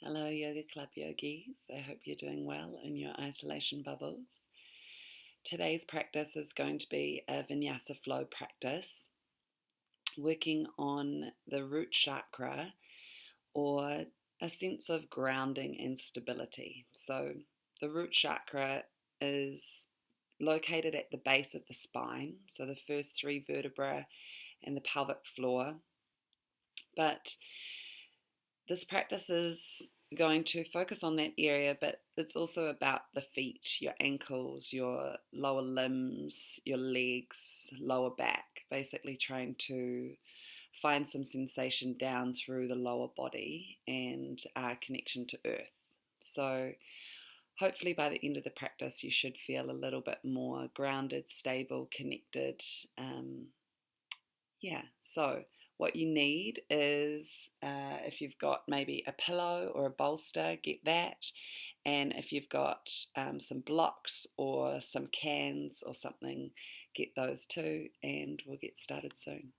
Hello, Yoga Club yogis. I hope you're doing well in your isolation bubbles. Today's practice is going to be a Vinyasa flow practice, working on the root chakra or a sense of grounding and stability. So, the root chakra is located at the base of the spine, so the first three vertebrae and the pelvic floor. But this practice is going to focus on that area, but it's also about the feet, your ankles, your lower limbs, your legs, lower back, basically trying to find some sensation down through the lower body and connection to earth. So hopefully by the end of the practice you should feel a little bit more grounded, stable, connected. So what you need is, if you've got maybe a pillow or a bolster, get that. And if you've got some blocks or some cans or something, get those too. And we'll get started soon.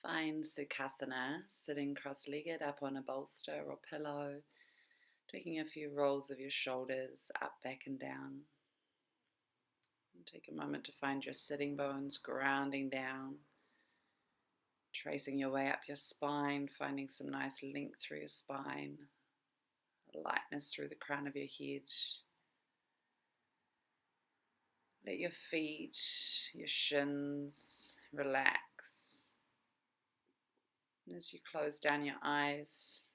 Find Sukhasana, sitting cross-legged up on a bolster or pillow, taking a few rolls of your shoulders up, back and down. And take a moment to find your sitting bones grounding down. Tracing your way up your spine, finding some nice length through your spine, lightness through the crown of your head. Let your feet, your shins relax. And as you close down your eyes,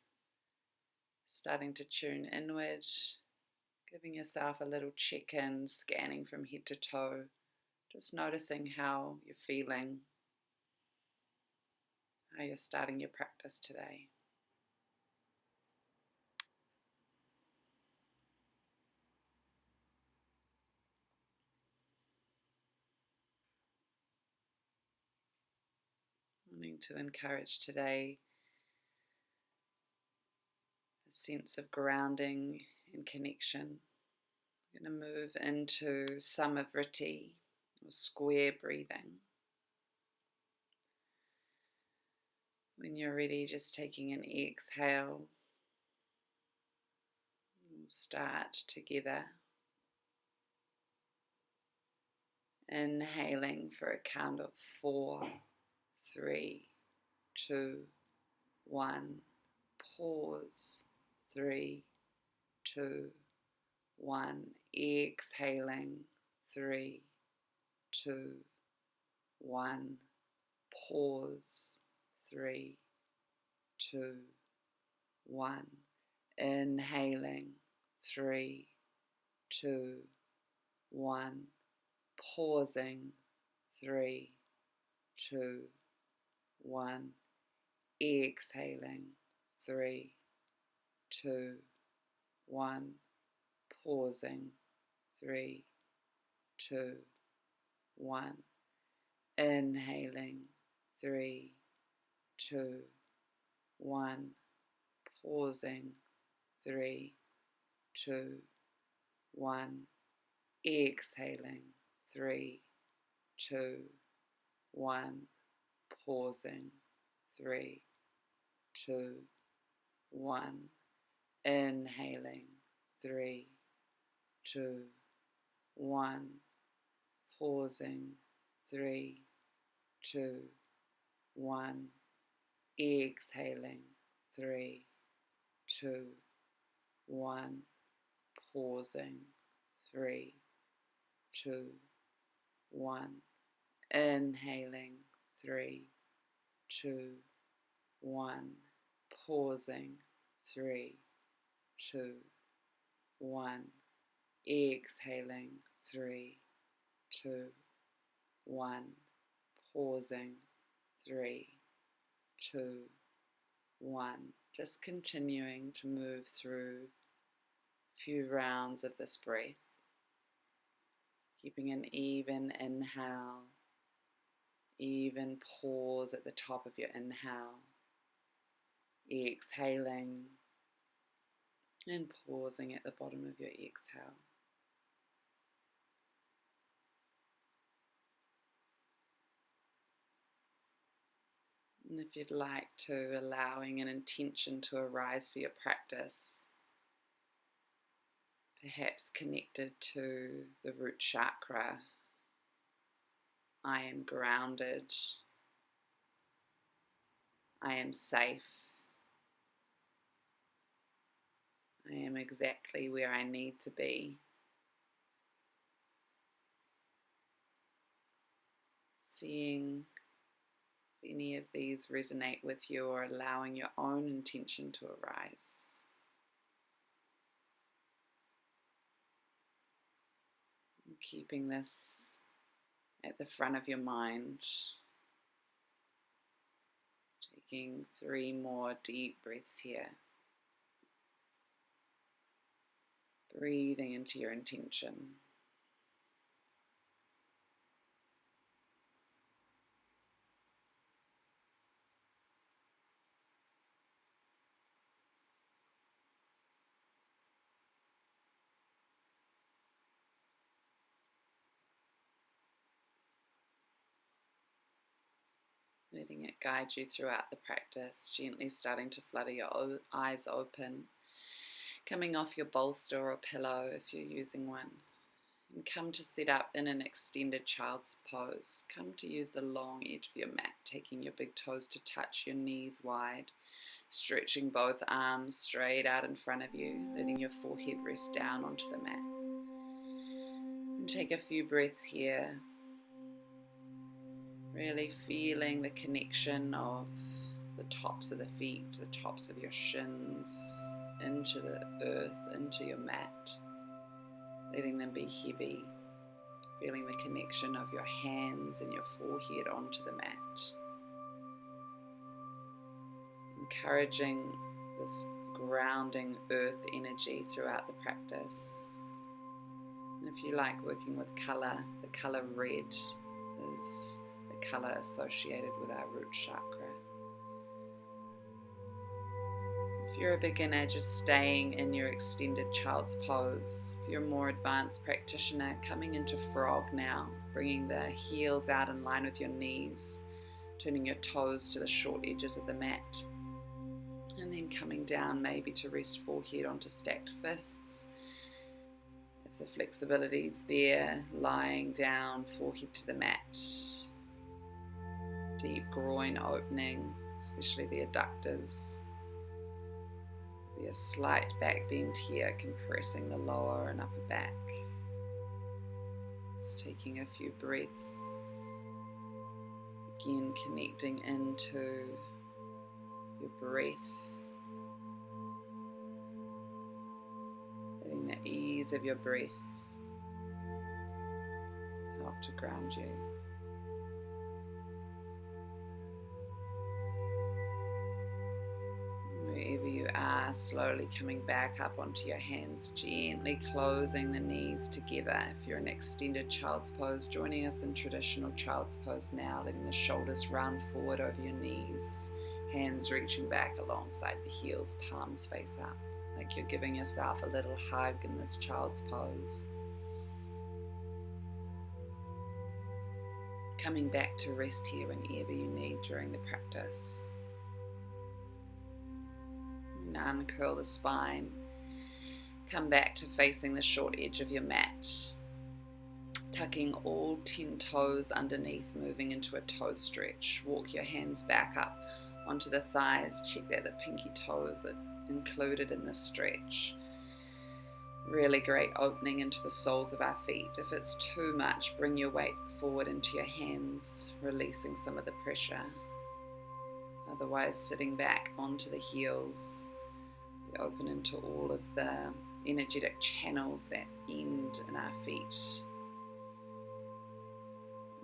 starting to tune inward, giving yourself a little check-in, scanning from head to toe, just noticing how you're feeling, how you're starting your practice today. Wanting to encourage today a sense of grounding and connection. I'm going to move into Samavriti, or square breathing. When you're ready, just taking an exhale. We'll start together. Inhaling for a count of 4, 3, 2, 1. Pause. 3, 2, 1. Exhaling. 3, 2, 1. Pause. 3, 2, 1. Inhaling. 3, 2, 1. Pausing. 3, 2, 1. Exhaling. 3, 2, 1. Pausing. 3, 2, 1. Inhaling. 3, 2, 1. Pausing. 3, 2, 1. Exhaling. 3, 2, 1. Pausing. 3, 2, 1. Inhaling. 3, 2, 1. Pausing. 3, 2, 1. Exhaling. 3, 2, 1. Pausing. 3, 2, 1. Inhaling. 3, 2, 1. Pausing. 3, 2, 1. Exhaling. 3, 2, 1. Pausing. 3, 2, 1. Just continuing to move through a few rounds of this breath. Keeping an even inhale, even pause at the top of your inhale. Exhaling and pausing at the bottom of your exhale. And if you'd like to, allowing an intention to arise for your practice, perhaps connected to the root chakra. I am grounded. I am safe. I am exactly where I need to be. Seeing if any of these resonate with you, or allowing your own intention to arise. And keeping this at the front of your mind. Taking 3 more deep breaths here. Breathing into your intention. Letting it guide you throughout the practice, gently starting to flutter your eyes open, coming off your bolster or pillow if you're using one, and come to sit up in an extended child's pose. Come to use the long edge of your mat, taking your big toes to touch your knees wide, stretching both arms straight out in front of you, letting your forehead rest down onto the mat. And take a few breaths here. Really feeling the connection of the tops of the feet, the tops of your shins, into the earth, into your mat. Letting them be heavy. Feeling the connection of your hands and your forehead onto the mat. Encouraging this grounding earth energy throughout the practice. And if you like working with colour, the colour red is the colour associated with our root chakra. If you're a beginner, just staying in your extended child's pose. If you're a more advanced practitioner, coming into frog now, bringing the heels out in line with your knees, turning your toes to the short edges of the mat, and then coming down maybe to rest forehead onto stacked fists. If the flexibility is there, lying down, forehead to the mat. Deep groin opening, especially the adductors. Be a slight back bend here, compressing the lower and upper back. Just taking a few breaths. Again, connecting into your breath. Letting the ease of your breath help to ground you. Wherever you are, slowly coming back up onto your hands, gently closing the knees together. If you're in extended child's pose, joining us in traditional child's pose now, letting the shoulders round forward over your knees, hands reaching back alongside the heels, palms face up, like you're giving yourself a little hug in this child's pose. Coming back to rest here whenever you need during the practice. Uncurl the spine, come back to facing the short edge of your mat, tucking all 10 toes underneath, moving into a toe stretch. Walk your hands back up onto the thighs, check that the pinky toes are included in this stretch. Really great opening into the soles of our feet. If it's too much, bring your weight forward into your hands, releasing some of the pressure. Otherwise, sitting back onto the heels. We open into all of the energetic channels that end in our feet.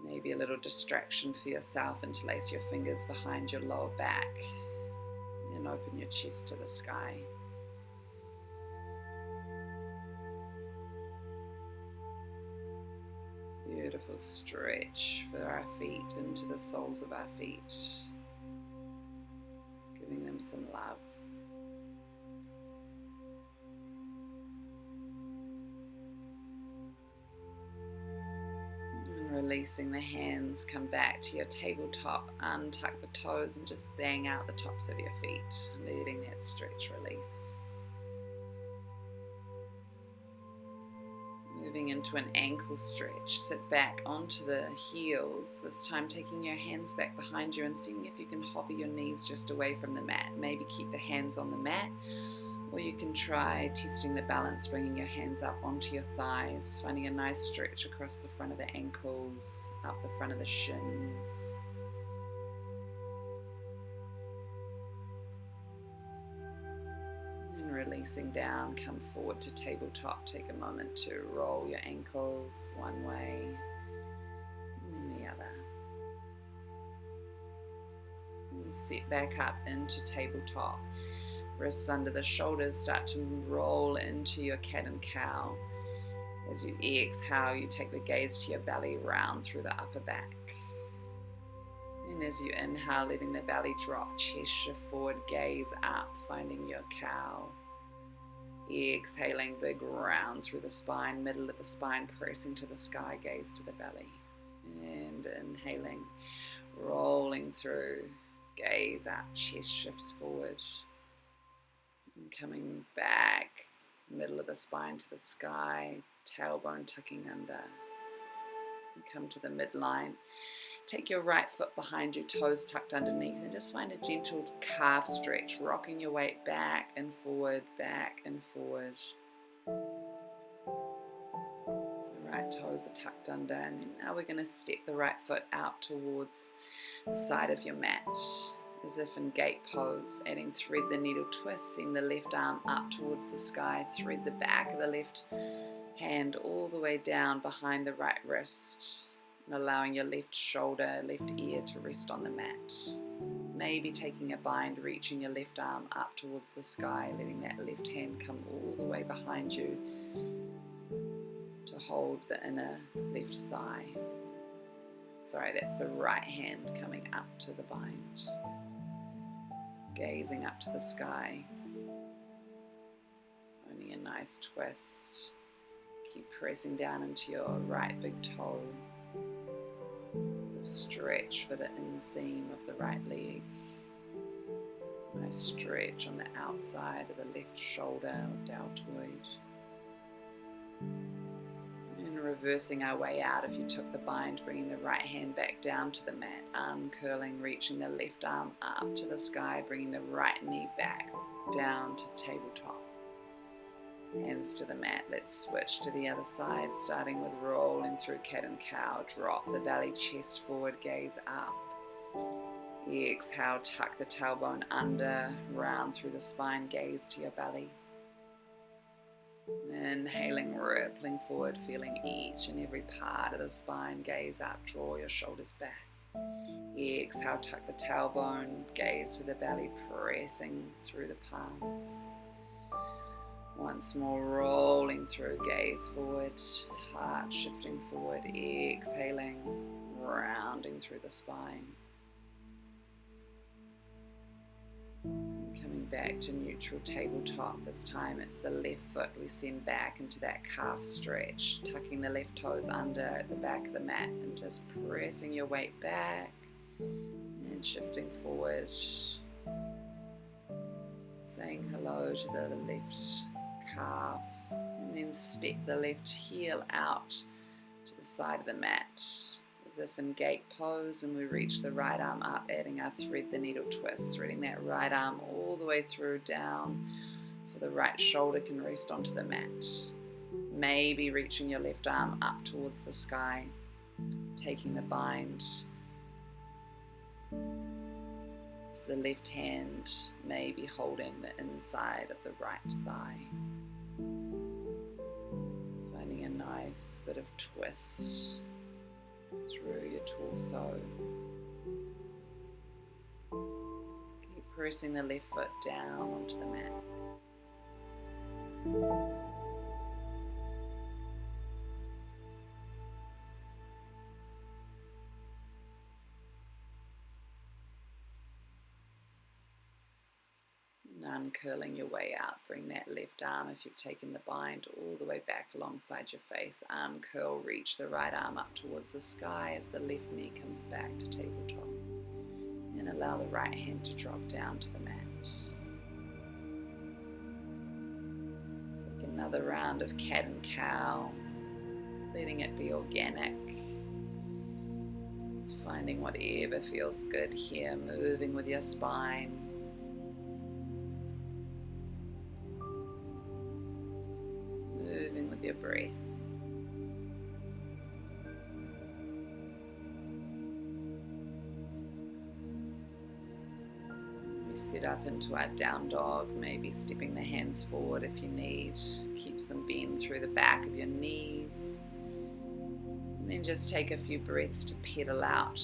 Maybe a little distraction for yourself. Interlace your fingers behind your lower back and open your chest to the sky. Beautiful stretch for our feet into the soles of our feet. Giving them some love. Releasing the hands, come back to your tabletop, untuck the toes and just bang out the tops of your feet, letting that stretch release. Moving into an ankle stretch, sit back onto the heels, this time taking your hands back behind you and seeing if you can hover your knees just away from the mat. Maybe keep the hands on the mat, or you can try testing the balance, bringing your hands up onto your thighs, finding a nice stretch across the front of the ankles, up the front of the shins. And releasing down, come forward to tabletop. Take a moment to roll your ankles one way and then the other. And sit back up into tabletop. Wrists under the shoulders, start to roll into your cat and cow. As you exhale, you take the gaze to your belly, round through the upper back. And as you inhale, letting the belly drop, chest shift forward, gaze up, finding your cow. Exhaling, big round through the spine, middle of the spine, pressing to the sky, gaze to the belly. And inhaling, rolling through, gaze up, chest shifts forward. And coming back, middle of the spine to the sky, tailbone tucking under. And come to the midline. Take your right foot behind you, toes tucked underneath, and just find a gentle calf stretch, rocking your weight back and forward, back and forward. So the right toes are tucked under, and then now we're going to step the right foot out towards the side of your mat, as if in gate pose, adding thread the needle twist, send the left arm up towards the sky, thread the back of the left hand all the way down behind the right wrist, and allowing your left shoulder, left ear to rest on the mat. Maybe taking a bind, reaching your left arm up towards the sky, letting that left hand come all the way behind you to hold the inner left thigh. Sorry, that's the right hand coming up to the bind. Gazing up to the sky. Finding a nice twist. Keep pressing down into your right big toe. Stretch for the inseam of the right leg. Nice stretch on the outside of the left shoulder or deltoid. And reversing our way out, if you took the bind, bringing the right hand back down to the mat, uncurling, reaching the left arm up to the sky, bringing the right knee back down to tabletop. Hands to the mat. Let's switch to the other side, starting with rolling through cat and cow. Drop the belly, chest forward, gaze up. Exhale, tuck the tailbone under, round through the spine, gaze to your belly. Inhaling, rippling forward, feeling each and every part of the spine, gaze up, draw your shoulders back. Exhale, tuck the tailbone, gaze to the belly, pressing through the palms. Once more, rolling through, gaze forward, heart shifting forward, exhaling, rounding through the spine. Coming back to neutral tabletop, this time it's the left foot we send back into that calf stretch, tucking the left toes under at the back of the mat and just pressing your weight back and shifting forward. Saying hello to the left calf, and then step the left heel out to the side of the mat as if in gate pose, and we reach the right arm up, adding our thread the needle twist, threading that right arm all the way through down so the right shoulder can rest onto the mat. Maybe reaching your left arm up towards the sky, taking the bind. So the left hand may be holding the inside of the right thigh. Finding a nice bit of twist through your torso. Keep pressing the left foot down onto the mat. uncurling your way out. Bring that left arm, if you've taken the bind, all the way back alongside your face. Arm curl, reach the right arm up towards the sky as the left knee comes back to tabletop. And allow the right hand to drop down to the mat. Take another round of cat and cow, letting it be organic. Just finding whatever feels good here, moving with your spine. Moving with your breath. We sit up into our down dog, maybe stepping the hands forward if you need. Keep some bend through the back of your knees. And then just take a few breaths to pedal out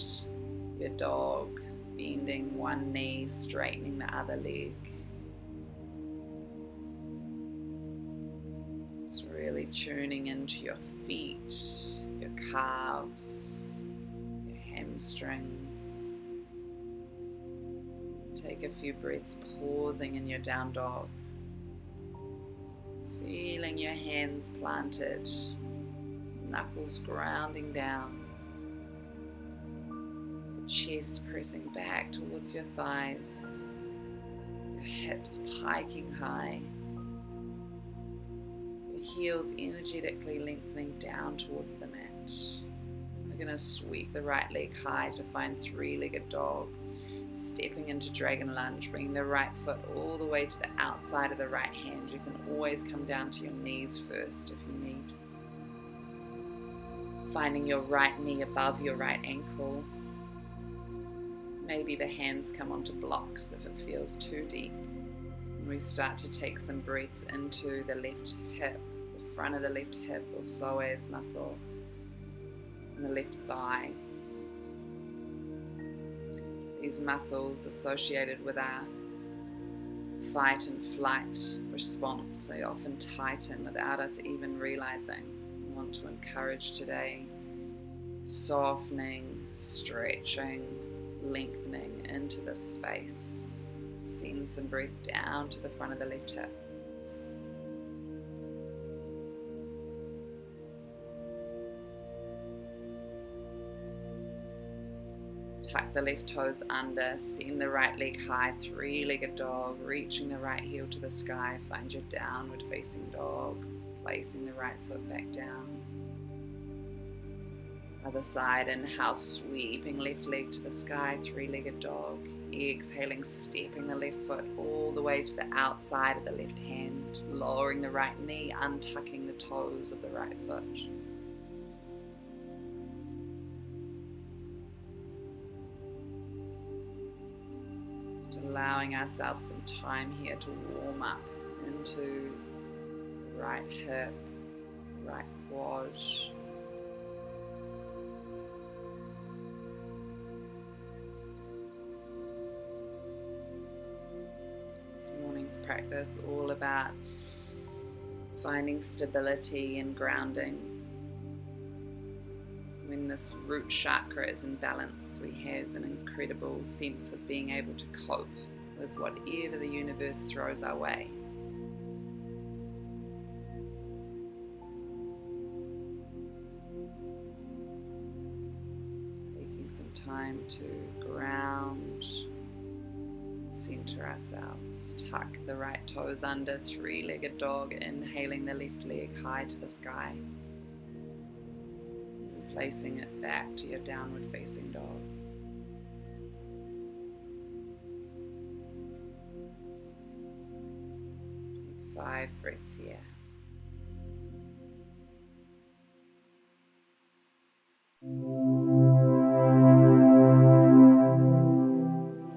your dog, bending one knee, straightening the other leg. Just really tuning into your feet, your calves, your hamstrings. Take a few breaths, pausing in your down dog. Feeling your hands planted, knuckles grounding down, your chest pressing back towards your thighs, your hips piking high, your heels energetically lengthening down towards the mat. We're going to sweep the right leg high to find three-legged dog, stepping into dragon lunge, bringing the right foot all the way to the outside of the right hand. You can always come down to your knees first if you need. Finding your right knee above your right ankle. Maybe the hands come onto blocks if it feels too deep. And we start to take some breaths into the left hip, the front of the left hip or psoas muscle, and the left thigh. These muscles associated with our fight and flight response, they often tighten without us even realizing. We want to encourage today softening, stretching, lengthening into this space. Send some breath down to the front of the left hip. Tuck the left toes under, send the right leg high, three-legged dog, reaching the right heel to the sky. Find your downward facing dog, placing the right foot back down. Other side, inhale, sweeping left leg to the sky, three-legged dog. Exhaling, stepping the left foot all the way to the outside of the left hand, lowering the right knee, untucking the toes of the right foot. Allowing ourselves some time here to warm up into the right hip, right quad. This morning's practice all about finding stability and grounding. When this root chakra is in balance, we have an incredible sense of being able to cope with whatever the universe throws our way. Taking some time to ground, center ourselves, tuck the right toes under, three-legged dog, inhaling the left leg high to the sky. Placing it back to your downward facing dog. 5 breaths here. We'll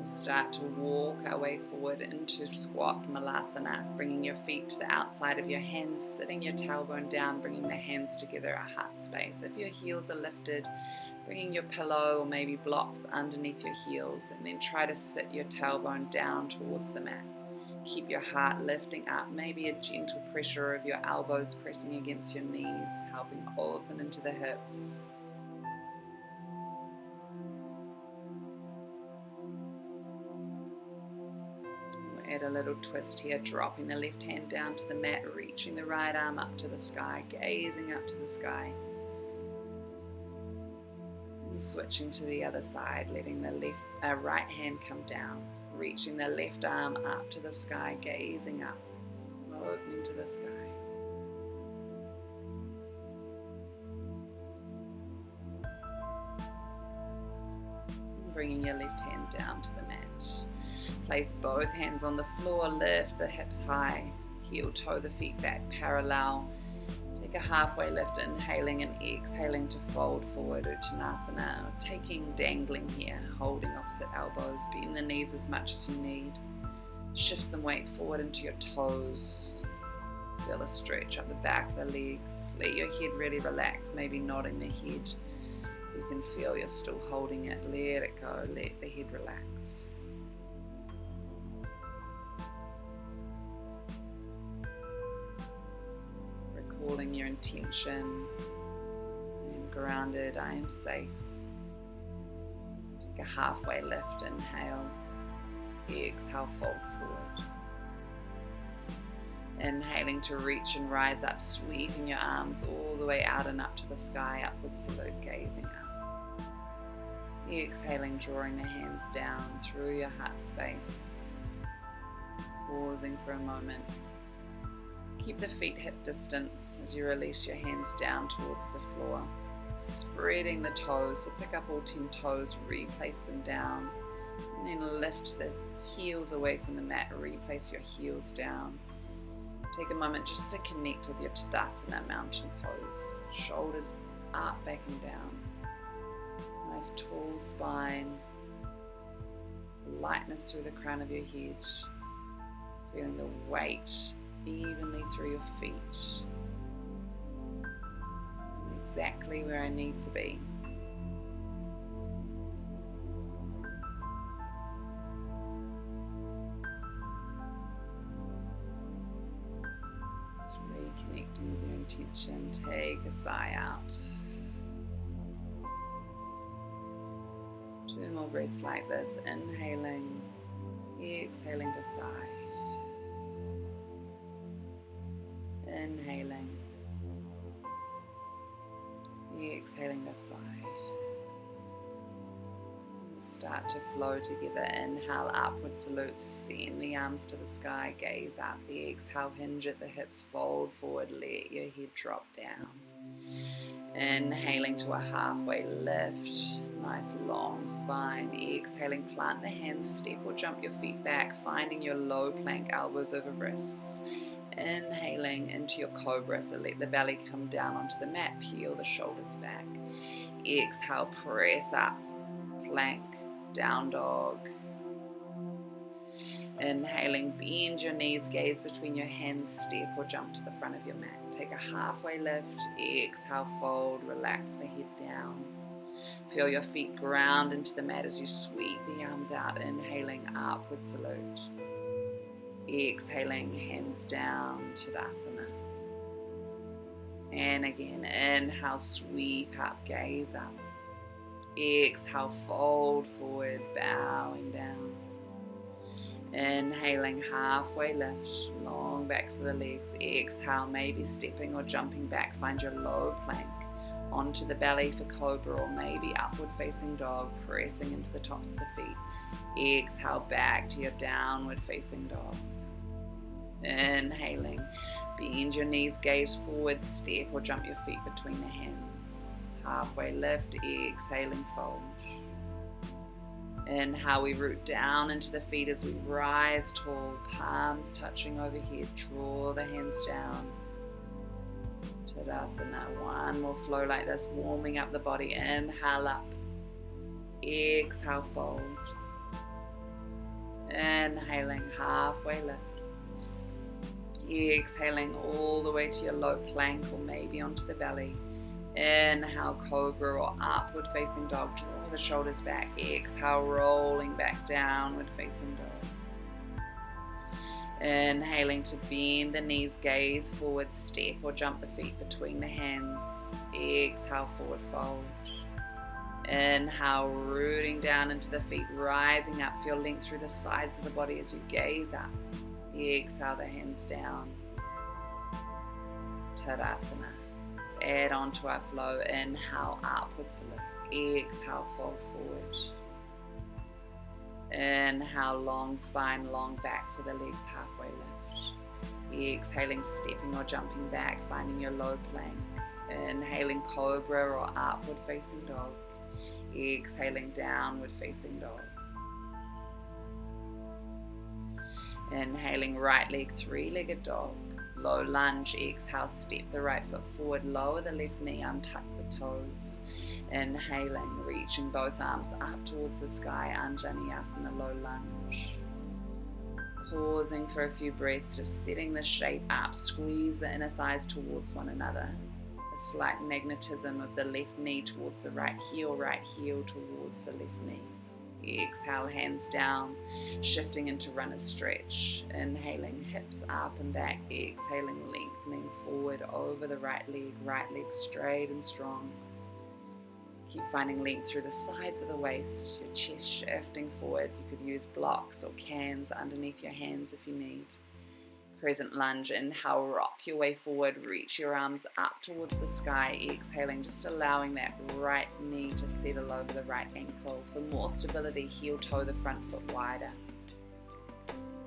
start to walk our way forward into squat malasana, bringing your feet to the outside of your hands, sitting your tailbone down, bringing the hands together at heart space. If your heels are lifted, bringing your pillow or maybe blocks underneath your heels, and then try to sit your tailbone down towards the mat. Keep your heart lifting up, maybe a gentle pressure of your elbows pressing against your knees, helping open into the hips. We'll add a little twist here, dropping the left hand down to the mat, reaching the right arm up to the sky, gazing up to the sky. And switching to the other side, letting the right hand come down, reaching the left arm up to the sky, gazing up, opening to the sky. Bringing your left hand down to the mat. Place both hands on the floor, lift the hips high, heel toe the feet back parallel. Take a halfway lift, inhaling and exhaling to fold forward, Uttanasana. Dangling here, holding opposite elbows, bend the knees as much as you need. Shift some weight forward into your toes. Feel a stretch up the back of the legs. Let your head really relax, maybe nodding the head. You can feel you're still holding it. Let it go. Let the head relax. Recalling your intention. I am grounded. I am safe. Take a halfway lift. Inhale. Exhale, fold forward. Inhaling to reach and rise up, sweeping your arms all the way out and up to the sky, upward salute, gazing up. Exhaling, drawing the hands down through your heart space. Pausing for a moment. Keep the feet hip distance as you release your hands down towards the floor. Spreading the toes, so pick up all 10 toes, replace them down. And then lift the heels away from the mat, replace your heels down. Take a moment just to connect with your Tadasana mountain pose. Shoulders up, back and down. Nice tall spine. Lightness through the crown of your head. Feeling the weight evenly through your feet. Exactly where I need to be. Reconnecting with your intention. Take a sigh out. 2 more breaths like this. Inhaling, exhaling to sigh. Inhaling, exhaling to sigh. Start to flow together. Inhale, upward salute, send the arms to the sky, gaze up. Exhale, hinge at the hips, fold forward, let your head drop down. Inhaling to a halfway lift, nice long spine. Exhaling, plant the hands, step or jump your feet back, finding your low plank, elbows over wrists. Inhaling into your cobra, so let the belly come down onto the mat, peel the shoulders back. Exhale, press up, plank, down dog. Inhaling, bend your knees, gaze between your hands, step or jump to the front of your mat. Take a halfway lift, exhale, fold, relax the head down. Feel your feet ground into the mat as you sweep the arms out. Inhaling, upward salute. Exhaling, hands down, Tadasana. And again, inhale, sweep up, gaze up. Exhale, fold forward, bowing down. Inhaling, halfway lift, long backs of the legs. Exhale, maybe stepping or jumping back. Find your low plank onto the belly for cobra, or maybe upward facing dog, pressing into the tops of the feet. Exhale, back to your downward facing dog. Inhaling, bend your knees, gaze forward, step or jump your feet between the hands. Halfway lift, exhaling, fold. Inhale, we root down into the feet as we rise tall, palms touching overhead, draw the hands down. Tadasana, one more flow like this, warming up the body. Inhale up, exhale, fold. Inhaling, halfway lift. Exhaling all the way to your low plank or maybe onto the belly. Inhale, cobra or upward facing dog. Draw the shoulders back. Exhale, rolling back, downward facing dog. Inhaling to bend the knees, gaze forward, step or jump the feet between the hands. Exhale, forward fold. Inhale, rooting down into the feet, rising up. Feel length through the sides of the body as you gaze up. Exhale the hands down. Tadasana. Let's add on to our flow. Inhale, upwards lift. Exhale, fold forward. Inhale, long spine, long back, so the legs halfway lift. Exhaling, stepping or jumping back, finding your low plank. Inhaling, cobra or upward facing dog. Exhaling, downward facing dog. Inhaling, right leg, three-legged dog. Low lunge, exhale, step the right foot forward, lower the left knee, untuck the toes. Inhaling, reaching both arms up towards the sky, Anjaneyasana, low lunge. Pausing for a few breaths, just setting the shape up, squeeze the inner thighs towards one another. A slight magnetism of the left knee towards the right heel towards the left knee. Exhale, hands down, shifting into runner's stretch. Inhaling, hips up and back. Exhaling, lengthening forward over the right leg straight and strong. Keep finding length through the sides of the waist, your chest shifting forward. You could use blocks or cans underneath your hands if you need. Crescent lunge. Inhale, rock your way forward, reach your arms up towards the sky. Exhaling, just allowing that right knee to settle over the right ankle. For more stability, heel toe the front foot wider.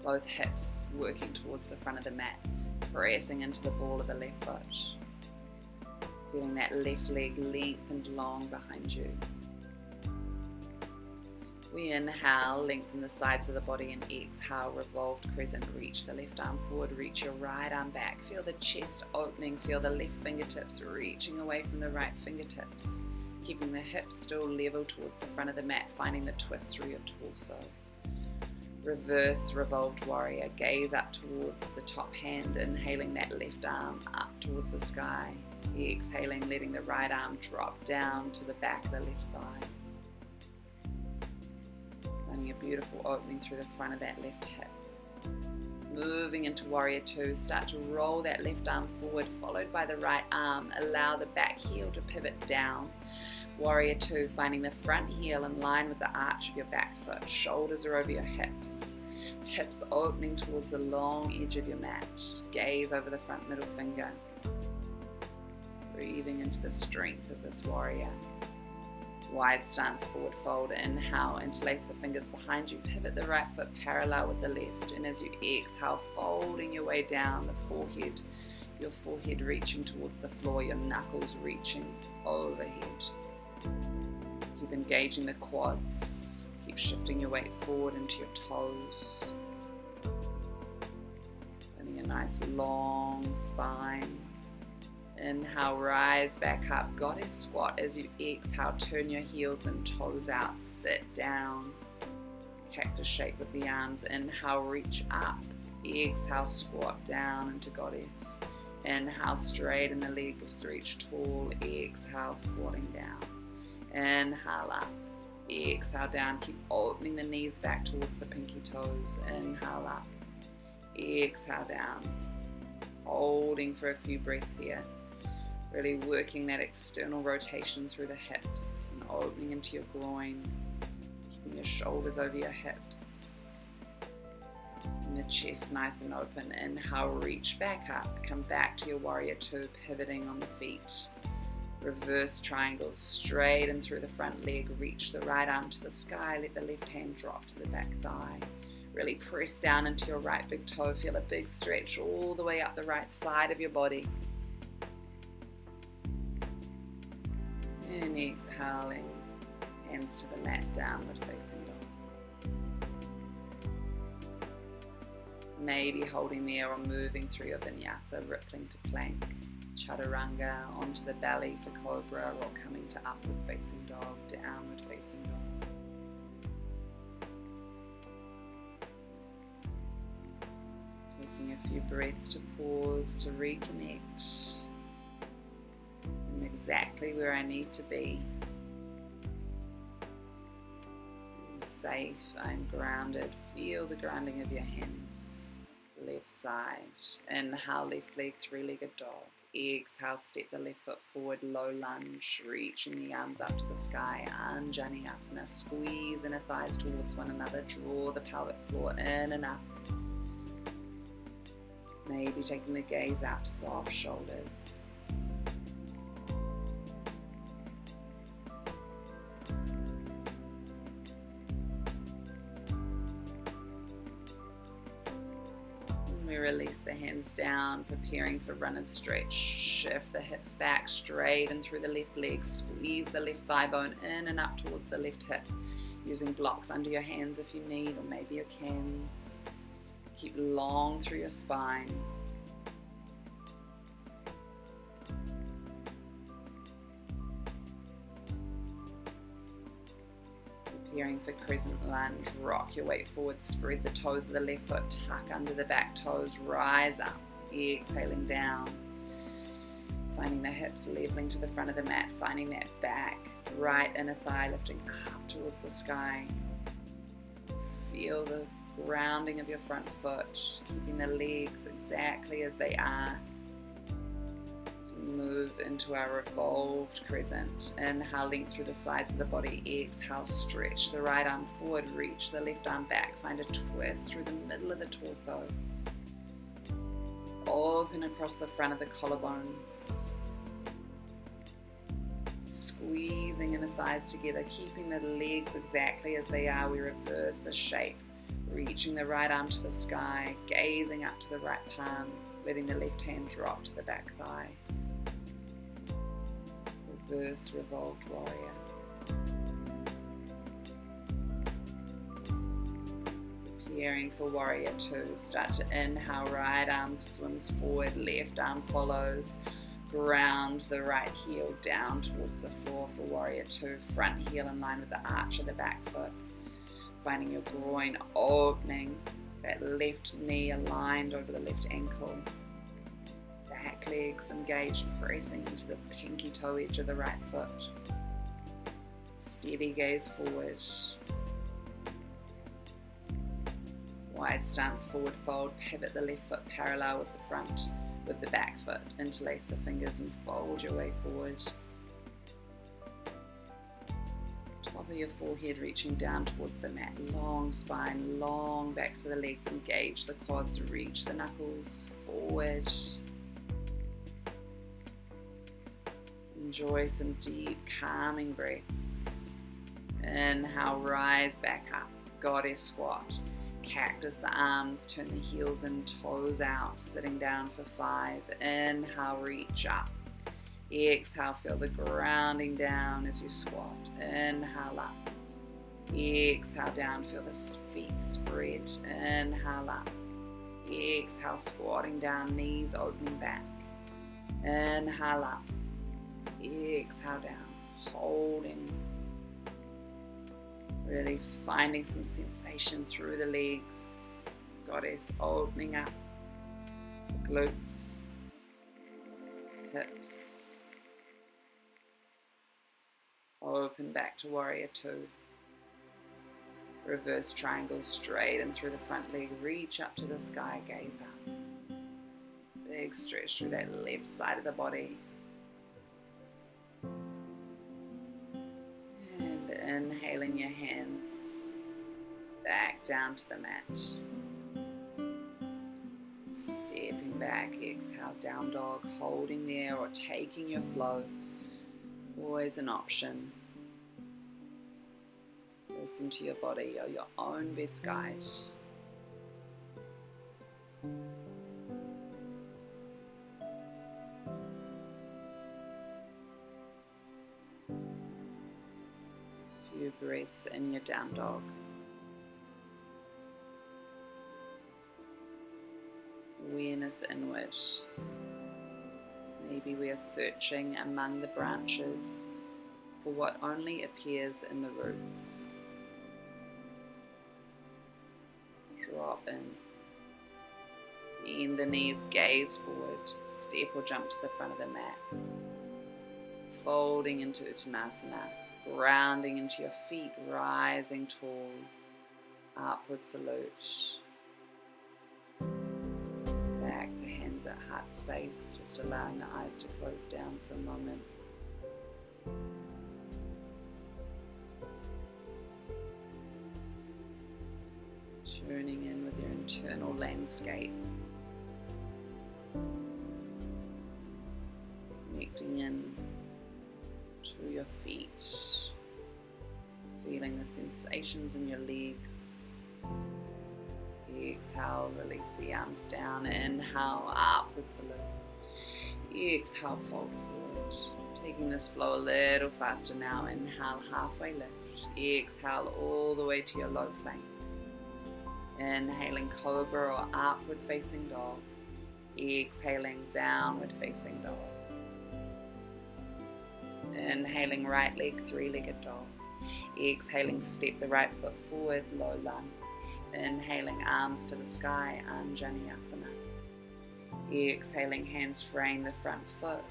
Both hips working towards the front of the mat, pressing into the ball of the left foot. Feeling that left leg lengthened long behind you. We inhale, lengthen the sides of the body, and exhale, revolved crescent. Reach the left arm forward, reach your right arm back. Feel the chest opening, feel the left fingertips reaching away from the right fingertips. Keeping the hips still level towards the front of the mat, finding the twist through your torso. Reverse revolved warrior, gaze up towards the top hand, inhaling that left arm up towards the sky. Exhaling, letting the right arm drop down to the back of the left thigh. Finding a beautiful opening through the front of that left hip. Moving into warrior two, start to roll that left arm forward, followed by the right arm. Allow the back heel to pivot down. Warrior two, finding the front heel in line with the arch of your back foot. Shoulders are over your hips. Hips opening towards the long edge of your mat. Gaze over the front middle finger. Breathing into the strength of this warrior. Wide stance, forward fold. Inhale, interlace the fingers behind you. Pivot the right foot parallel with the left. And as you exhale, folding your way down the forehead. Your forehead reaching towards the floor, your knuckles reaching overhead. Keep engaging the quads. Keep shifting your weight forward into your toes. Finding a nice long spine. Inhale, rise back up, goddess squat. As you exhale, turn your heels and toes out, sit down, cactus shape with the arms. Inhale, reach up, exhale, squat down into goddess. Inhale, straighten the legs, reach tall, exhale, squatting down. Inhale up, exhale down, keep opening the knees back towards the pinky toes. Inhale up, exhale down, holding for a few breaths here. Really working that external rotation through the hips and opening into your groin, keeping your shoulders over your hips and the chest nice and open. Inhale, reach back up, come back to your warrior two, pivoting on the feet. Reverse triangles, straight and through the front leg. Reach the right arm to the sky, let the left hand drop to the back thigh. Really press down into your right big toe, feel a big stretch all the way up the right side of your body. And exhaling, hands to the mat, downward facing dog. Maybe holding there or moving through your Vinyasa, rippling to plank, chaturanga, onto the belly for cobra, or coming to upward facing dog, downward facing dog. Taking a few breaths to pause, to reconnect. I'm exactly where I need to be. I'm safe, I'm grounded. Feel the grounding of your hands. Left side. Inhale, left leg, three-legged dog. Exhale, step the left foot forward, low lunge, reaching the arms up to the sky. Anjaneyasana, squeeze inner thighs towards one another, draw the pelvic floor in and up. Maybe taking the gaze up, soft shoulders. We release the hands down, preparing for runner's stretch. Shift the hips back, straighten through the left leg, squeeze the left thigh bone in and up towards the left hip, using blocks under your hands if you need, or maybe your cans. Keep long through your spine. Preparing for crescent lunge, rock your weight forward, spread the toes of the left foot, tuck under the back toes, rise up, exhaling down. Finding the hips leveling to the front of the mat, finding that back, right inner thigh lifting up towards the sky. Feel the grounding of your front foot, keeping the legs exactly as they are. As we move into our revolved crescent, inhale, length through the sides of the body, exhale, stretch the right arm forward, reach the left arm back, find a twist through the middle of the torso. Open across the front of the collarbones. Squeezing inner thighs together, keeping the legs exactly as they are. We reverse the shape, reaching the right arm to the sky, gazing up to the right palm, letting the left hand drop to the back thigh. Reverse revolved warrior. Preparing for warrior two. Start to inhale, right arm swims forward, left arm follows. Ground the right heel down towards the floor for warrior two. Front heel in line with the arch of the back foot. Finding your groin opening, that left knee aligned over the left ankle. Back legs engaged, pressing into the pinky toe edge of the right foot. Steady gaze forward. Wide stance, forward fold, pivot the left foot parallel with the front, with the back foot. Interlace the fingers and fold your way forward. Top of your forehead reaching down towards the mat. Long spine, long backs of the legs. Engage the quads, reach the knuckles forward. Enjoy some deep, calming breaths. Inhale, rise back up. Goddess squat. Cactus the arms, turn the heels and toes out, sitting down for 5. Inhale, reach up. Exhale, feel the grounding down as you squat. Inhale up. Exhale down, feel the feet spread. Inhale up. Exhale, squatting down, knees opening back. Inhale up. Exhale down, holding. Really finding some sensation through the legs. Goddess opening up. The glutes, hips. Open back to warrior two. Reverse triangle, straighten through the front leg. Reach up to the sky, gaze up. Big stretch through that left side of the body. Inhaling your hands back down to the mat. Stepping back, exhale, down dog, holding there or taking your flow. Always an option. Listen to your body, you're your own best guide. Few breaths in your down dog. Awareness inward. Maybe we are searching among the branches for what only appears in the roots. Drop in. Bend the knees, gaze forward. Step or jump to the front of the mat. Folding into Uttanasana. Grounding into your feet, rising tall, upward salute, back to hands hands at heart space, just allowing the eyes to close down for a moment. Tuning in with your internal landscape. Connecting in to your feet. Feeling the sensations in your legs. Exhale, release the arms down. Inhale, upwards a little. Exhale, fold forward. Taking this flow a little faster now. Inhale, halfway lift. Exhale all the way to your low plank. Inhaling cobra or upward facing dog. Exhaling downward facing dog. Inhaling right leg, three-legged dog. Exhaling, step the right foot forward, low lunge. Inhaling, arms to the sky, Vinyasa. Exhaling, hands frame the front foot.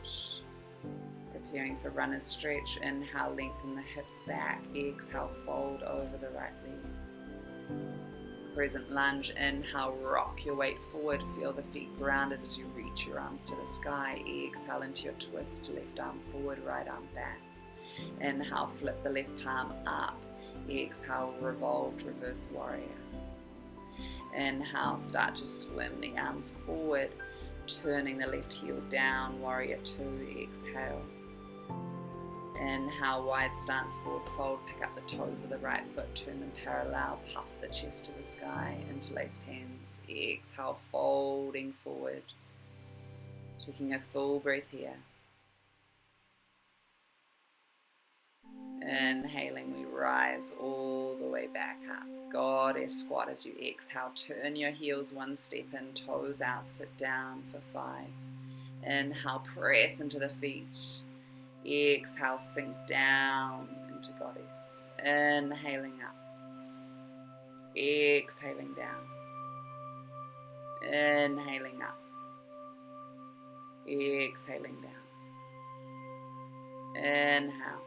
Preparing for runner's stretch. Inhale, lengthen the hips back. Exhale, fold over the right leg. Crescent lunge. Inhale, rock your weight forward. Feel the feet grounded as you reach your arms to the sky. Exhale into your twist. Left arm forward, right arm back. Inhale, flip the left palm up. Exhale, revolved reverse warrior. Inhale, start to swim the arms forward, turning the left heel down, warrior two. Exhale. Inhale, wide stance forward fold, pick up the toes of the right foot, turn them parallel, puff the chest to the sky, interlaced hands. Exhale, folding forward. Taking a full breath here. Inhaling, we rise all the way back up. Goddess squat as you exhale. Turn your heels one step in, toes out, sit down for 5. Inhale, press into the feet. Exhale, sink down into goddess. Inhaling up. Exhaling down. Inhaling up. Exhaling down. Inhale.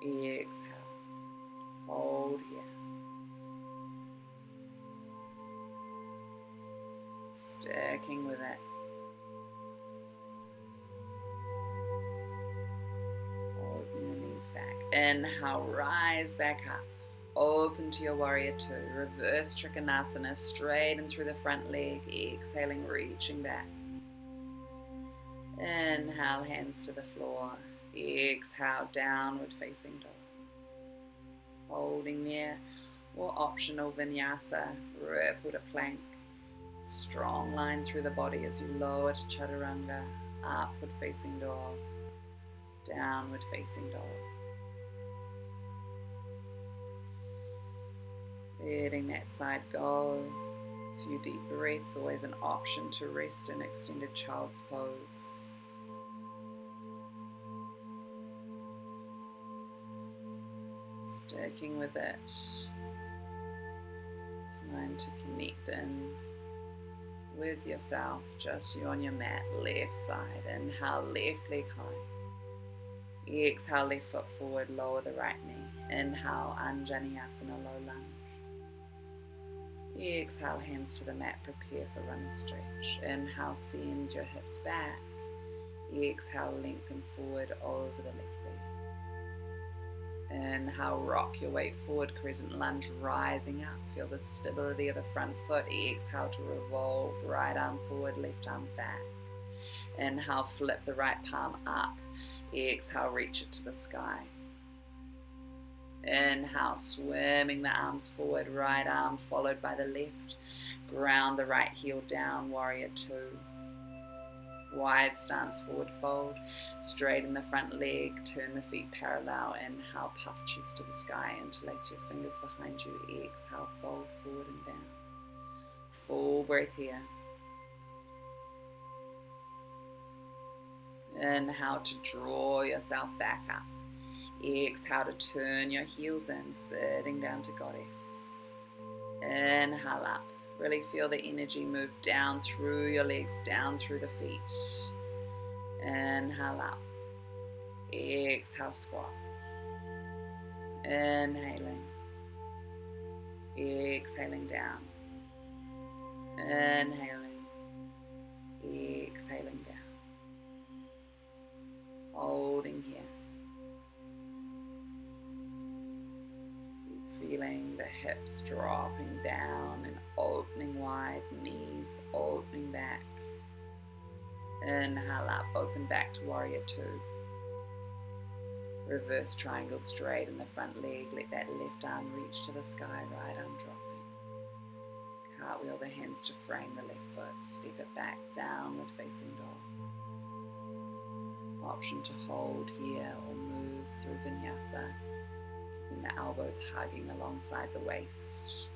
Exhale. Hold here. Sticking with it. Open the knees back. Inhale, rise back up. Open to your warrior two. Reverse Trikonasana, straight and through the front leg. Exhaling, reaching back. Inhale, hands to the floor. Exhale, downward facing dog. Holding there, or optional Vinyasa, ripple to plank. Strong line through the body as you lower to Chaturanga, upward facing dog, downward facing dog. Letting that side go. A few deep breaths, always an option to rest in extended child's pose. Sticking with it. Time to connect in with yourself, just you on your mat, left side. Inhale, left leg high. Exhale, left foot forward, lower the right knee. Inhale, Anjaneyasana, low lunge. Exhale, hands to the mat, prepare for runner stretch. Inhale, send your hips back. Exhale, lengthen forward over the left leg. Inhale, rock your weight forward, crescent lunge, rising up. Feel the stability of the front foot. Exhale to revolve, right arm forward, left arm back. Inhale, flip the right palm up. Exhale, reach it to the sky. Inhale, swimming the arms forward, right arm followed by the left. Ground the right heel down, warrior two. Wide stance forward fold, straighten the front leg, turn the feet parallel. Inhale, puff chest to the sky, interlace your fingers behind you. Exhale, fold forward and down. Full breath here. Inhale to draw yourself back up. Exhale to turn your heels in, sitting down to goddess. Inhale up. Really feel the energy move down through your legs, down through the feet. Inhale up. Exhale, squat. Inhaling. Exhaling down. Inhaling. hips dropping down and opening wide, knees opening back. Inhale up, open back to warrior two. Reverse triangle straight in the front leg. Let that left arm reach to the sky, right arm dropping. Cartwheel the hands to frame the left foot. Step it back, downward facing dog. Option to hold here or move through Vinyasa, keeping the elbows hugging alongside the waist.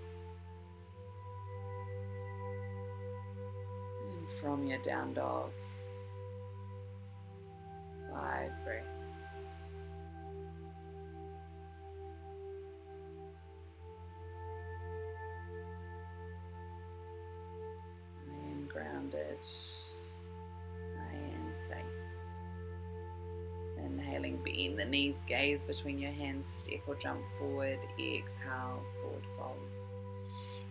And from your down dog, 5 breaths. I am grounded. I am safe. Inhaling, bend the knees, gaze between your hands, step or jump forward. Exhale, forward fold.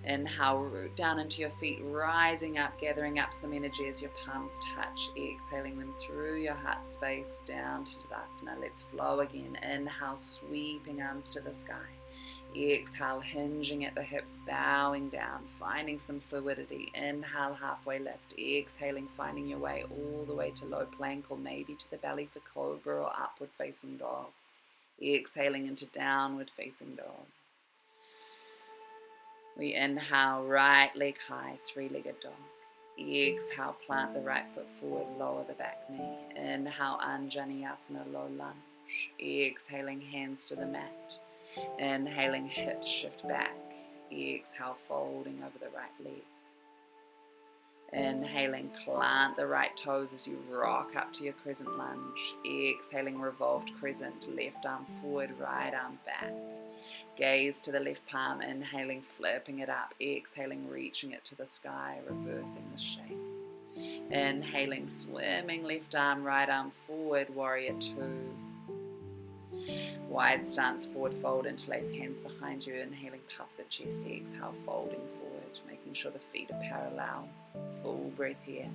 Inhale, root down into your feet, rising up, gathering up some energy as your palms touch. Exhaling them through your heart space down to Tadasana. Let's flow again. Inhale, sweeping arms to the sky. Exhale, hinging at the hips, bowing down, finding some fluidity. Inhale, halfway lift. Exhaling, finding your way all the way to low plank or maybe to the belly for cobra or upward facing dog. Exhaling into downward facing dog. We inhale, right leg high, 3-legged dog. Exhale, plant the right foot forward, lower the back knee. Inhale, Anjaneyasana, low lunge. Exhaling, hands to the mat. Inhaling, hips shift back. Exhale, folding over the right leg. Inhaling, plant the right toes as you rock up to your crescent lunge. Exhaling, revolved crescent, left arm forward, right arm back. Gaze to the left palm, inhaling, flipping it up. Exhaling, reaching it to the sky, reversing the shape. Inhaling, swimming left arm, right arm forward, warrior two. Wide stance, forward fold, interlace hands behind you. Inhaling, puff the chest. Exhale, folding forward, making sure the feet are parallel. Full breath here.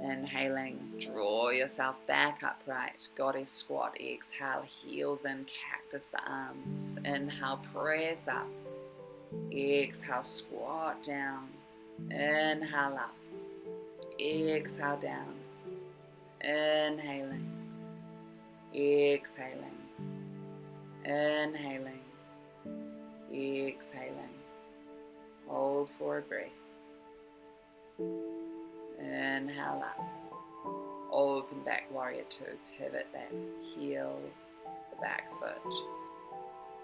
Inhaling, draw yourself back upright. Goddess squat. Exhale, heels in, cactus the arms. Inhale, press up. Exhale, squat down. Inhale up. Exhale down. Inhaling. Exhaling. Inhaling. Exhaling. Hold for a breath. Inhale up. Open back, warrior two. Pivot that heel, the back foot.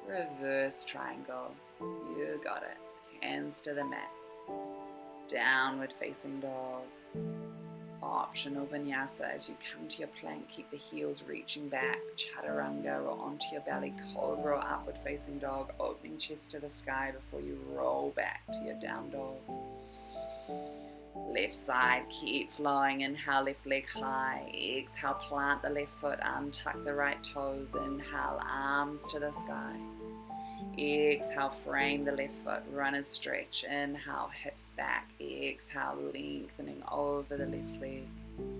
Reverse triangle. You got it. Hands to the mat. Downward facing dog. Optional vinyasa. As you come to your plank, keep the heels reaching back. Chaturanga or onto your belly. Cobra or upward facing dog. Opening chest to the sky before you roll back to your down dog. Left side, keep flowing. Inhale, left leg high. Exhale, plant the left foot, untuck the right toes. Inhale, arms to the sky. Exhale, frame the left foot, runner's stretch. Inhale, hips back. Exhale, lengthening over the left leg.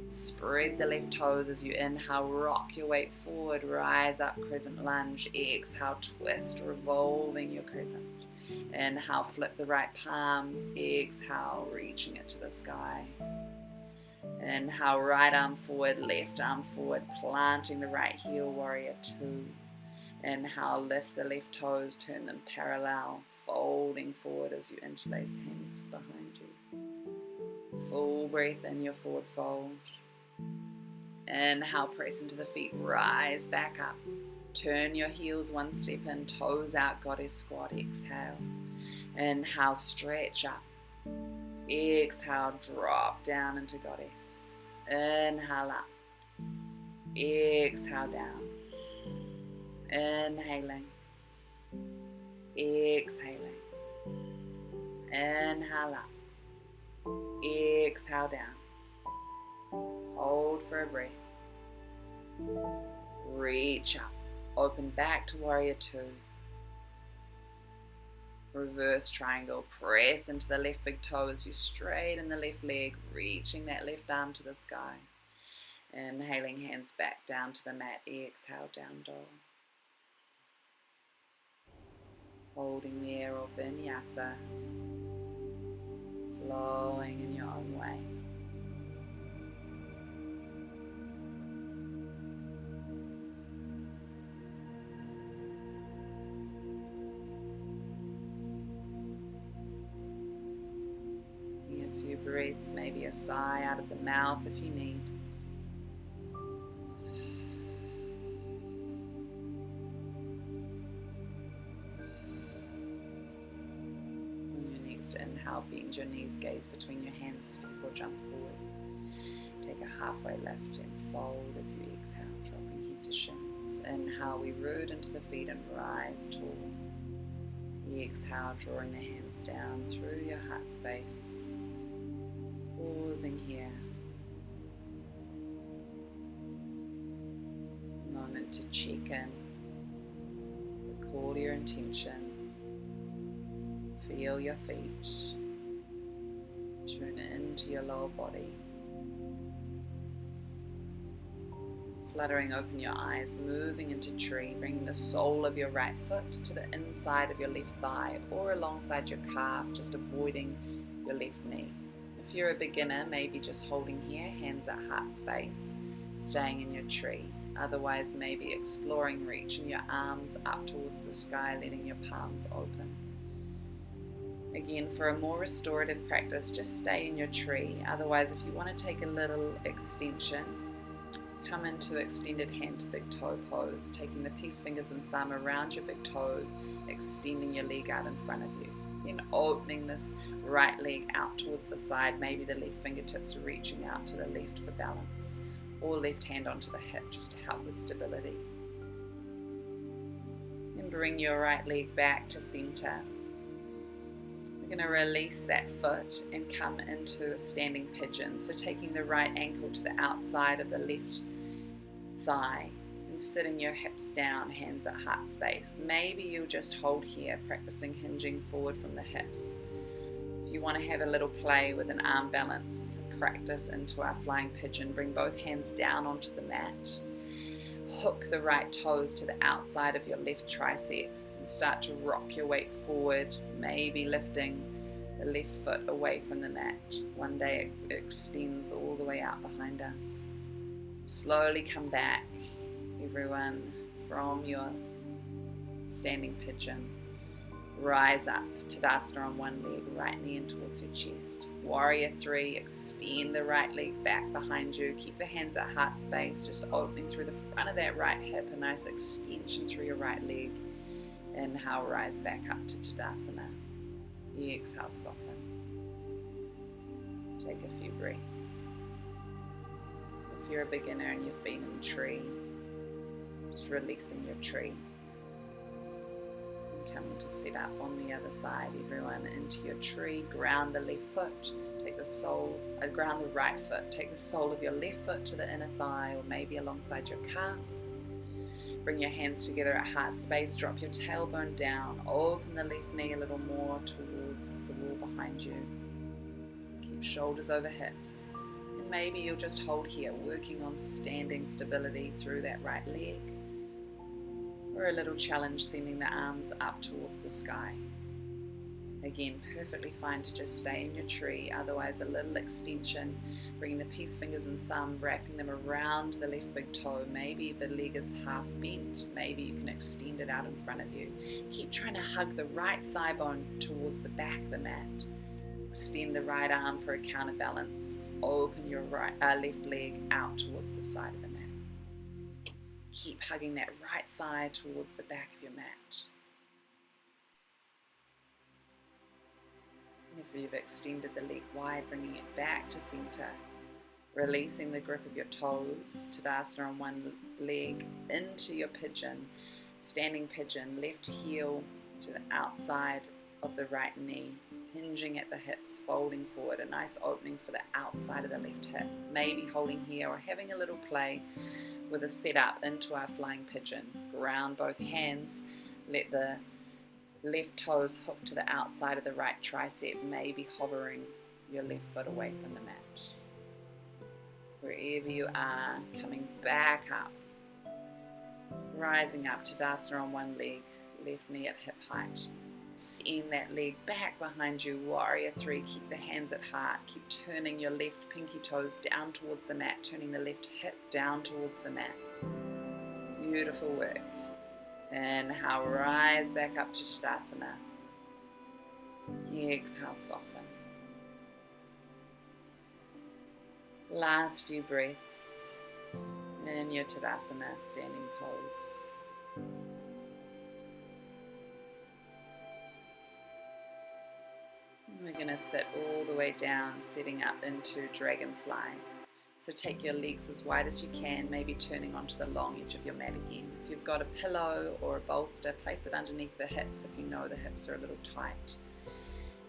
Spread the left toes as you inhale, rock your weight forward, rise up, crescent lunge. Exhale, twist, revolving your crescent. Inhale, flip the right palm. Exhale, reaching it to the sky. Inhale, right arm forward, left arm forward, planting the right heel, warrior two. Inhale, lift the left toes, turn them parallel, folding forward as you interlace hands behind you. Full breath in your forward fold. Inhale, press into the feet, rise back up. Turn your heels one step in, toes out, goddess squat. Exhale. Inhale, stretch up. Exhale, drop down into goddess. Inhale up. Exhale down. Inhaling. Exhaling. Inhale up. Exhale down. Hold for a breath. Reach up. Open back to warrior two. Reverse triangle. Press into the left big toe as you straighten the left leg, reaching that left arm to the sky. Inhaling, hands back down to the mat. Exhale, down dog. holding there, or Vinyasa, flowing in your own way. Taking a few breaths, maybe a sigh out of the mouth if you need. Inhale, bend your knees, gaze between your hands, step or jump forward. Take a halfway lift and fold as you exhale, dropping head to shins. Inhale, we root into the feet and rise tall. Exhale, drawing the hands down through your heart space. Pausing here. Moment to check in. Recall your intention. Feel your feet, tune into your lower body, fluttering open your eyes, moving into tree, bringing the sole of your right foot to the inside of your left thigh or alongside your calf, just avoiding your left knee. If you're a beginner, maybe just holding here, hands at heart space, staying in your tree. Otherwise, maybe exploring, reaching your arms up towards the sky, letting your palms open. Again, for a more restorative practice, just stay in your tree. Otherwise, if you want to take a little extension, come into extended hand to big toe pose, taking the peace fingers and thumb around your big toe, extending your leg out in front of you. Then opening this right leg out towards the side, maybe the left fingertips reaching out to the left for balance, or left hand onto the hip just to help with stability. Then bring your right leg back to center. We're going to release that foot and come into a standing pigeon. So taking the right ankle to the outside of the left thigh and sitting your hips down, hands at heart space. Maybe you'll just hold here, practicing hinging forward from the hips. If you want to have a little play with an arm balance practice into our flying pigeon, bring both hands down onto the mat. Hook the right toes to the outside of your left tricep. Start to rock your weight forward, maybe lifting the left foot away from the mat. One day it extends all the way out behind us. Slowly come back, everyone, from your standing pigeon. Rise up, Tadasana on one leg, right knee in towards your chest. Warrior 3, extend the right leg back behind you. Keep the hands at heart space, just opening through the front of that right hip, a nice extension through your right leg. Inhale, rise back up to Tadasana. Exhale, soften. Take a few breaths. If you're a beginner and you've been in tree, just releasing your tree. And coming to sit up on the other side, everyone, into your tree. Ground the left foot. Ground the right foot. Take the sole of your left foot to the inner thigh or maybe alongside your calf. Bring your hands together at heart space, drop your tailbone down, open the left knee a little more towards the wall behind you. Keep shoulders over hips. And maybe you'll just hold here, working on standing stability through that right leg. Or a little challenge, sending the arms up towards the sky. Again, perfectly fine to just stay in your tree, otherwise a little extension, bringing the peace fingers and thumb, wrapping them around the left big toe. Maybe the leg is half bent, maybe you can extend it out in front of you. Keep trying to hug the right thigh bone towards the back of the mat. Extend the right arm for a counterbalance. Open your left leg out towards the side of the mat. Keep hugging that right thigh towards the back of your mat. If you've extended the leg wide, bringing it back to center, releasing the grip of your toes, Tadasana on one leg, into your pigeon, standing pigeon, left heel to the outside of the right knee, hinging at the hips, folding forward, a nice opening for the outside of the left hip, maybe holding here or having a little play with a setup into our flying pigeon. Ground both hands, let the left toes hook to the outside of the right tricep, maybe hovering your left foot away from the mat. Wherever you are, coming back up, rising up, Tadasana on one leg, left knee at hip height. Send that leg back behind you, warrior three. Keep the hands at heart. Keep turning your left pinky toes down towards the mat, turning the left hip down towards the mat. Beautiful work. Inhale, rise back up to Tadasana. Exhale, soften. Last few breaths in your Tadasana standing pose. And we're going to sit all the way down, setting up into Dragonfly. So take your legs as wide as you can, maybe turning onto the long edge of your mat again. If you've got a pillow or a bolster, place it underneath the hips if you know the hips are a little tight.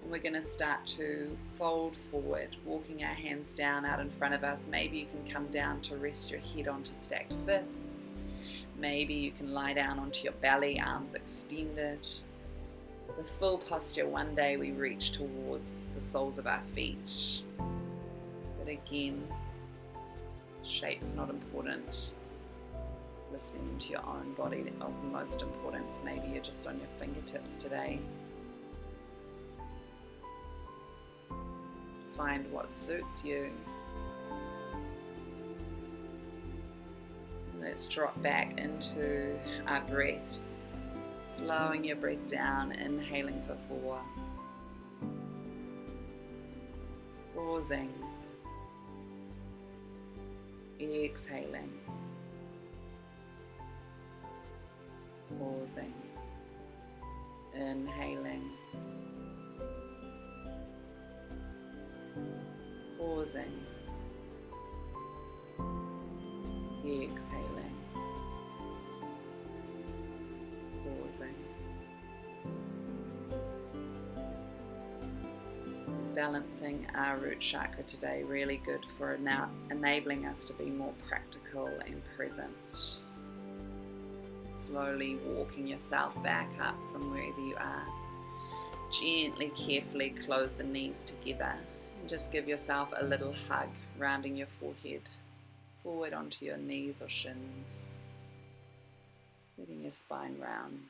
And we're going to start to fold forward, walking our hands down out in front of us. Maybe you can come down to rest your head onto stacked fists. Maybe you can lie down onto your belly, arms extended. The full posture, one day we reach towards the soles of our feet. But again, shape's not important. Listening into your own body of most importance. Maybe you're just on your fingertips today. Find what suits you. Let's drop back into our breath. Slowing your breath down, inhaling for 4. Pausing. Exhaling. Pausing. Inhaling. Pausing. Exhaling. Pausing. Balancing our root chakra today, really good for now enabling us to be more practical and present. Slowly walking yourself back up from wherever you are. Gently, carefully close the knees together and just give yourself a little hug, rounding your forehead forward onto your knees or shins, letting your spine round.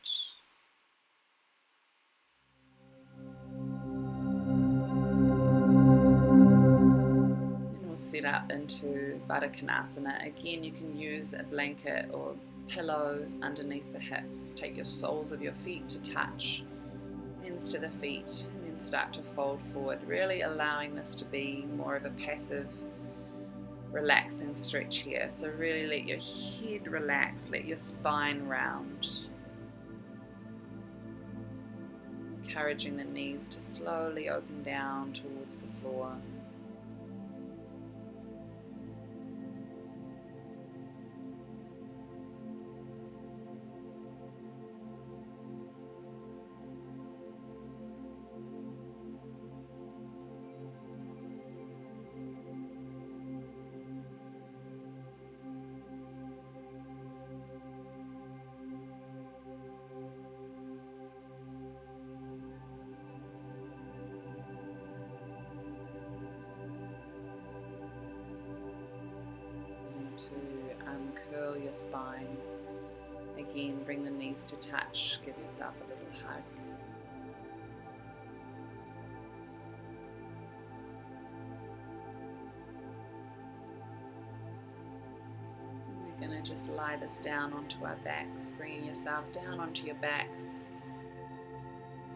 And we'll set up into Baddha Konasana. Again, you can use a blanket or pillow underneath the hips. Take your soles of your feet to touch, hands to the feet, and then start to fold forward, really allowing this to be more of a passive, relaxing stretch here. So really let your head relax, let your spine round. Encouraging the knees to slowly open down towards the floor. To uncurl your spine. Again, bring the knees to touch, give yourself a little hug. We're going to just lie this down onto our backs, bringing yourself down onto your backs.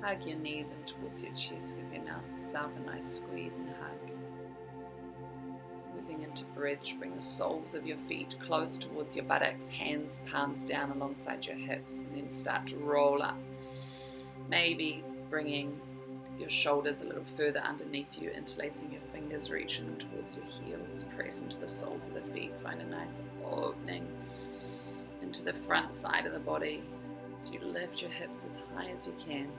Hug your knees in towards your chest, give yourself a nice squeeze and hug. Into bridge, bring the soles of your feet close towards your buttocks, hands, palms down alongside your hips, and then start to roll up. Maybe bringing your shoulders a little further underneath you, interlacing your fingers, reaching them towards your heels, press into the soles of the feet, find a nice opening into the front side of the body. So you lift your hips as high as you can.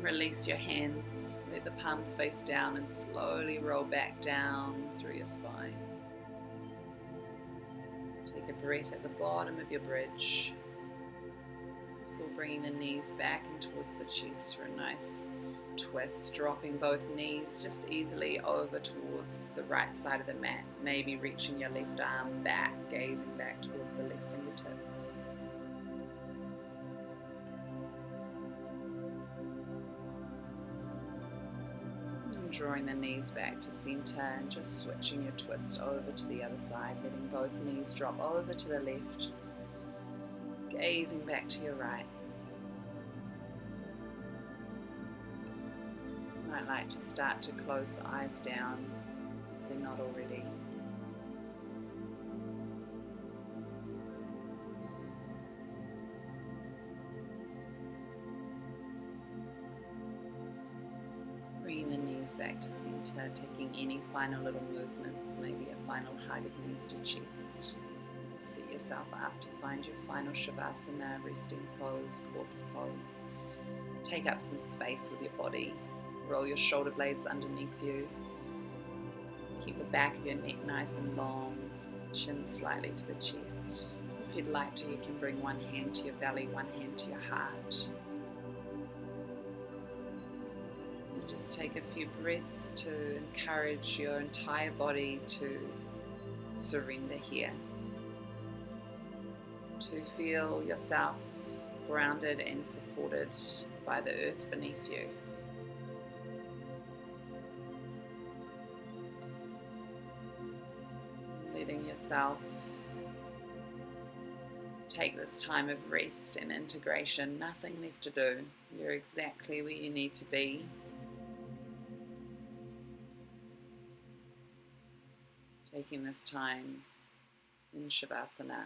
Release your hands, let the palms face down and slowly roll back down through your spine. Take a breath at the bottom of your bridge before bringing the knees back and towards the chest for a nice twist, dropping both knees just easily over towards the right side of the mat, maybe reaching your left arm back, gazing back towards the left fingertips. And drawing the knees back to center and just switching your twist over to the other side, letting both knees drop over to the left, gazing back to your right. You might like to start to close the eyes down if they're not already. Bringing the knees back to center, taking any final little movements, maybe a final hug of knees to chest. Set yourself up to find your final Shavasana, resting pose, corpse pose. Take up some space with your body. Roll your shoulder blades underneath you. Keep the back of your neck nice and long, chin slightly to the chest. If you'd like to, you can bring one hand to your belly, one hand to your heart. And just take a few breaths to encourage your entire body to surrender here. To feel yourself grounded and supported by the earth beneath you. Letting yourself take this time of rest and integration. Nothing left to do. You're exactly where you need to be. Taking this time in Shavasana.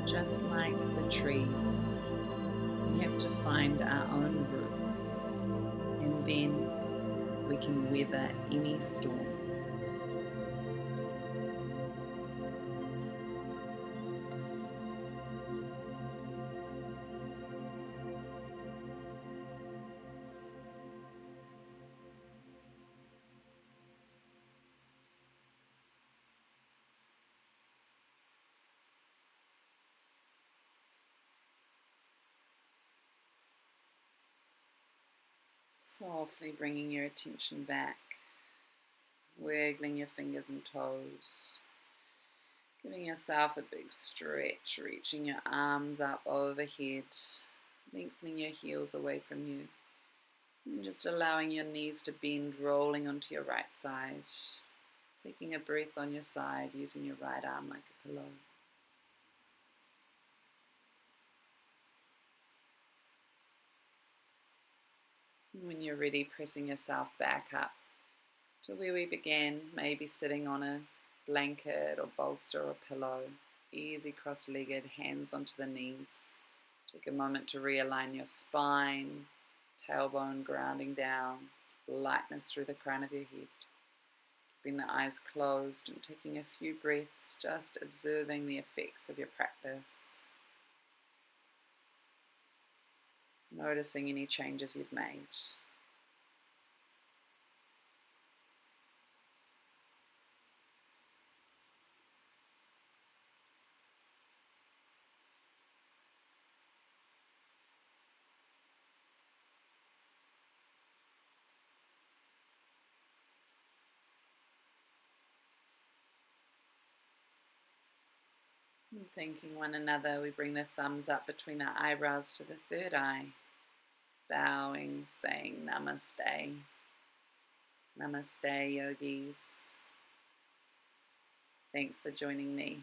just like the trees, we have to find our own roots, and then we can weather any storm. Softly bringing your attention back, wiggling your fingers and toes, giving yourself a big stretch, reaching your arms up overhead, lengthening your heels away from you, and just allowing your knees to bend, rolling onto your right side, taking a breath on your side, using your right arm like a pillow. When you're ready, pressing yourself back up to where we began, maybe sitting on a blanket or bolster or pillow, easy cross-legged, hands onto the knees. Take a moment to realign your spine, tailbone grounding down, lightness through the crown of your head. Keeping the eyes closed and taking a few breaths, just observing the effects of your practice. Noticing any changes you've made. And thanking one another, we bring the thumbs up between our eyebrows to the third eye, bowing, saying namaste. Namaste, yogis. Thanks for joining me.